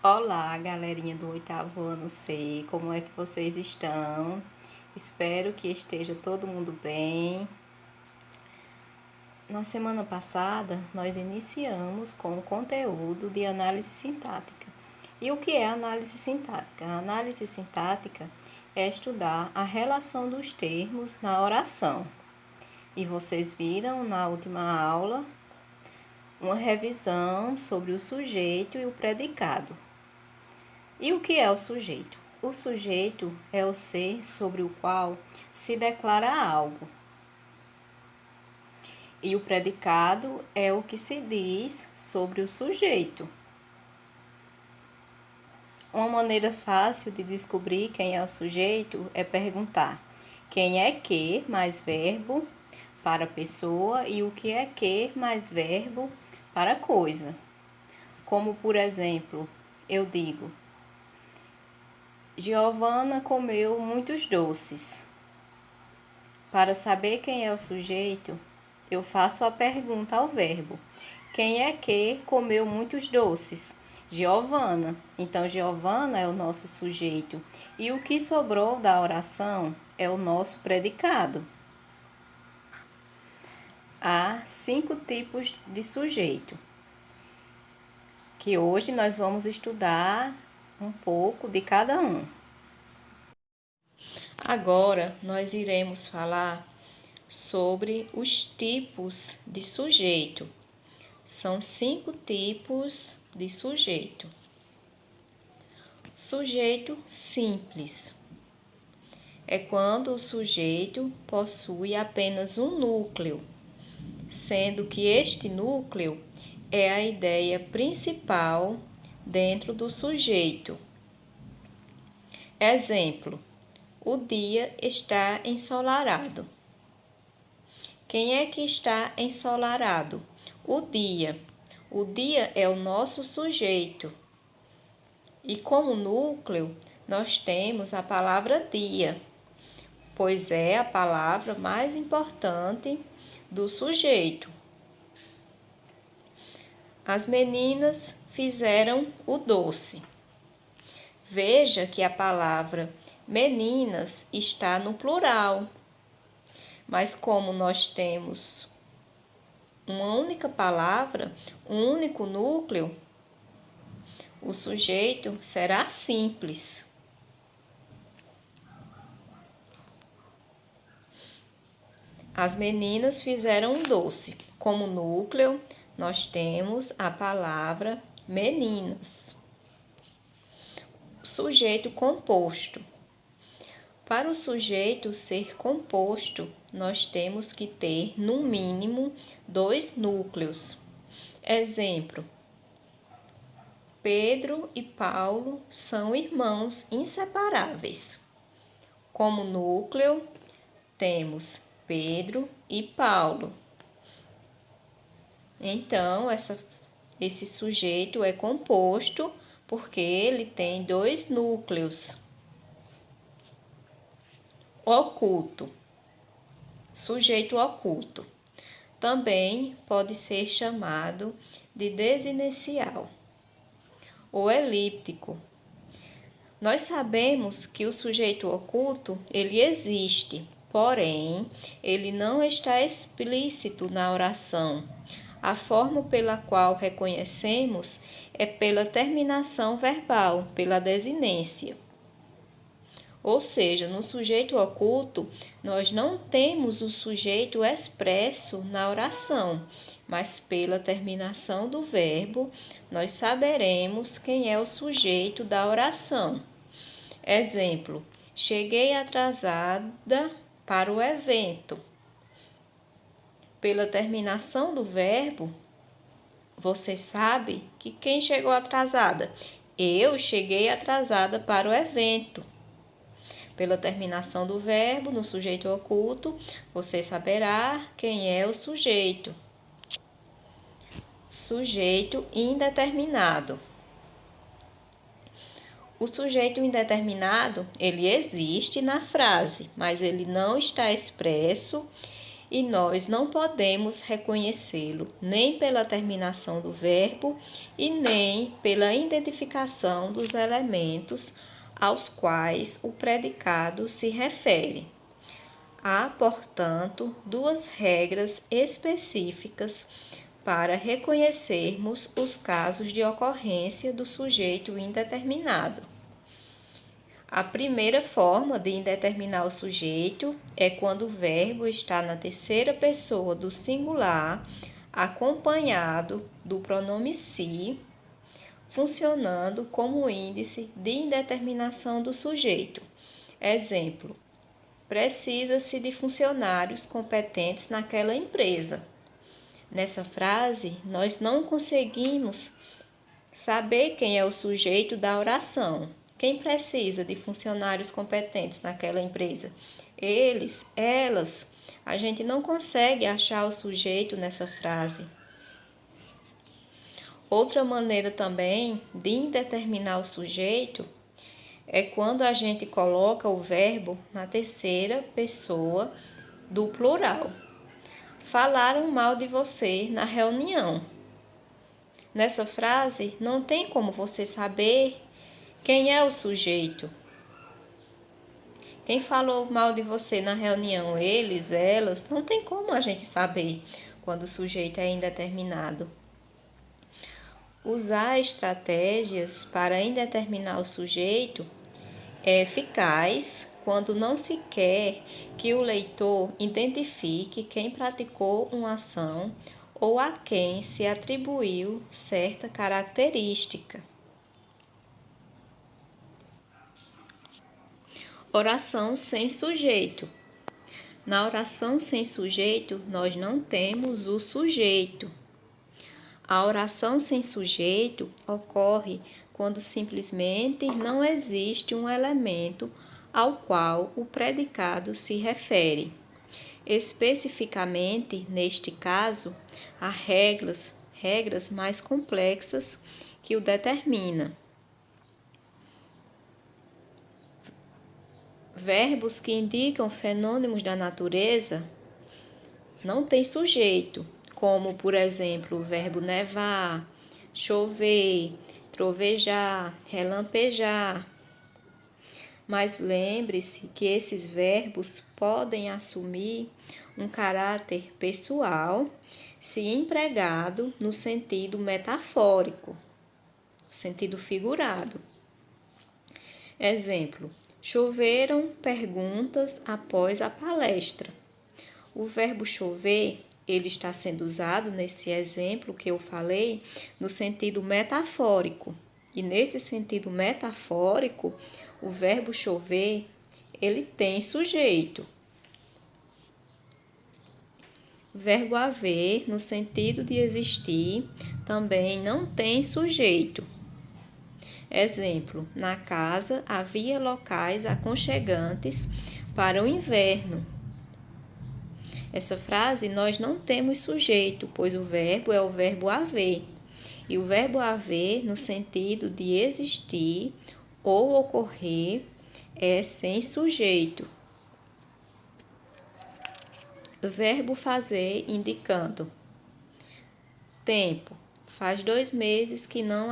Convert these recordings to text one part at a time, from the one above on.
Olá, galerinha do oitavo ano C, como é que vocês estão? Espero que esteja todo mundo bem. Na semana passada, nós iniciamos com o conteúdo de análise sintática. E o que é análise sintática? A análise sintática é estudar a relação dos termos na oração. E vocês viram na última aula uma revisão sobre o sujeito e o predicado. E o que é o sujeito? O sujeito é o ser sobre o qual se declara algo. E o predicado é o que se diz sobre o sujeito. Uma maneira fácil de descobrir quem é o sujeito é perguntar quem é que mais verbo para pessoa e o que é que mais verbo para coisa. Como, por exemplo, eu digo: Giovana comeu muitos doces. Para saber quem é o sujeito, eu faço a pergunta ao verbo. Quem é que comeu muitos doces? Giovana. Então, Giovana é o nosso sujeito. E o que sobrou da oração é o nosso predicado. Há 5 tipos de sujeito, que hoje nós vamos estudar um pouco de cada um. Agora, nós iremos falar sobre os tipos de sujeito. São 5 tipos de sujeito. Sujeito simples é quando o sujeito possui apenas um núcleo, sendo que este núcleo é a ideia principal dentro do sujeito. Exemplo: o dia está ensolarado. Quem é que está ensolarado? O dia. O dia é o nosso sujeito. E como núcleo, nós temos a palavra dia, pois é a palavra mais importante do sujeito. As meninas fizeram o doce. Veja que a palavra meninas está no plural, mas como nós temos uma única palavra, um único núcleo, o sujeito será simples. As meninas fizeram um doce. Como núcleo, nós temos a palavra meninas. Sujeito composto. Para o sujeito ser composto, nós temos que ter, no mínimo, 2 núcleos. Exemplo: Pedro e Paulo são irmãos inseparáveis. Como núcleo, temos Pedro e Paulo. Então, esse sujeito é composto porque ele tem 2 núcleos. Oculto. Sujeito oculto. Também pode ser chamado de desinicial ou elíptico. Nós sabemos que o sujeito oculto, ele existe, porém, ele não está explícito na oração. A forma pela qual reconhecemos é pela terminação verbal, pela desinência. Ou seja, no sujeito oculto, nós não temos o sujeito expresso na oração, mas pela terminação do verbo, nós saberemos quem é o sujeito da oração. Exemplo: cheguei atrasada para o evento. Pela terminação do verbo, você sabe que quem chegou atrasada? Eu cheguei atrasada para o evento. Pela terminação do verbo, no sujeito oculto, você saberá quem é o sujeito. Sujeito indeterminado. O sujeito indeterminado, ele existe na frase, mas ele não está expresso e nós não podemos reconhecê-lo nem pela terminação do verbo e nem pela identificação dos elementos aos quais o predicado se refere. Há, portanto, duas regras específicas para reconhecermos os casos de ocorrência do sujeito indeterminado. A primeira forma de indeterminar o sujeito é quando o verbo está na terceira pessoa do singular, acompanhado do pronome se, funcionando como índice de indeterminação do sujeito. Exemplo: precisa-se de funcionários competentes naquela empresa. Nessa frase, nós não conseguimos saber quem é o sujeito da oração. Quem precisa de funcionários competentes naquela empresa? Eles, elas. A gente não consegue achar o sujeito nessa frase. Outra maneira também de indeterminar o sujeito é quando a gente coloca o verbo na terceira pessoa do plural. Falaram mal de você na reunião. Nessa frase, não tem como você saber quem é o sujeito. Quem falou mal de você na reunião? Eles, elas? Não tem como a gente saber quando o sujeito é indeterminado. Usar estratégias para indeterminar o sujeito é eficaz quando não se quer que o leitor identifique quem praticou uma ação ou a quem se atribuiu certa característica. Oração sem sujeito. Na oração sem sujeito, nós não temos o sujeito. A oração sem sujeito ocorre quando simplesmente não existe um elemento ao qual o predicado se refere. Especificamente, neste caso, há regras mais complexas que o determinam. Verbos que indicam fenômenos da natureza não têm sujeito, como, por exemplo, o verbo nevar, chover, trovejar, relampejar. Mas lembre-se que esses verbos podem assumir um caráter pessoal se empregado no sentido metafórico, sentido figurado. Exemplo: choveram perguntas após a palestra. O verbo chover, ele está sendo usado nesse exemplo que eu falei no sentido metafórico. E nesse sentido metafórico, o verbo chover, ele tem sujeito. O verbo haver, no sentido de existir, também não tem sujeito. Exemplo: na casa havia locais aconchegantes para o inverno. Essa frase nós não temos sujeito, pois o verbo é o verbo haver. E o verbo haver, no sentido de existir ou ocorrer, é sem sujeito. Verbo fazer indicando tempo. Faz 2 meses que não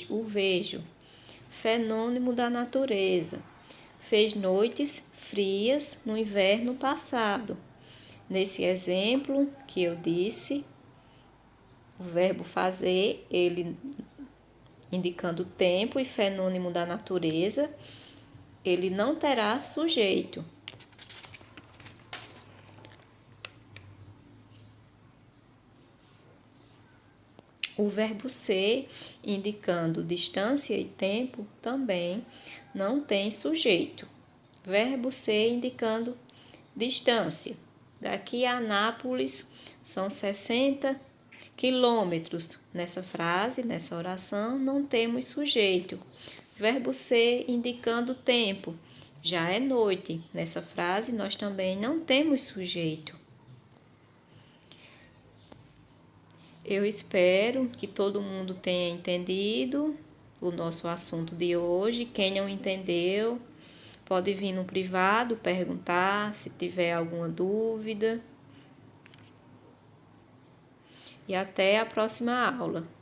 o vejo. Fenômeno da natureza. Fez noites frias no inverno passado. Nesse exemplo que eu disse, o verbo fazer, ele indicando tempo e fenômeno da natureza, ele não terá sujeito. O verbo ser, indicando distância e tempo, também não tem sujeito. Verbo ser indicando distância. Daqui a Anápolis são 60 quilômetros. Nessa frase, nessa oração, não temos sujeito. Verbo ser indicando tempo. Já é noite. Nessa frase, nós também não temos sujeito. Eu espero que todo mundo tenha entendido o nosso assunto de hoje. Quem não entendeu, pode vir no privado perguntar se tiver alguma dúvida. e até a próxima aula.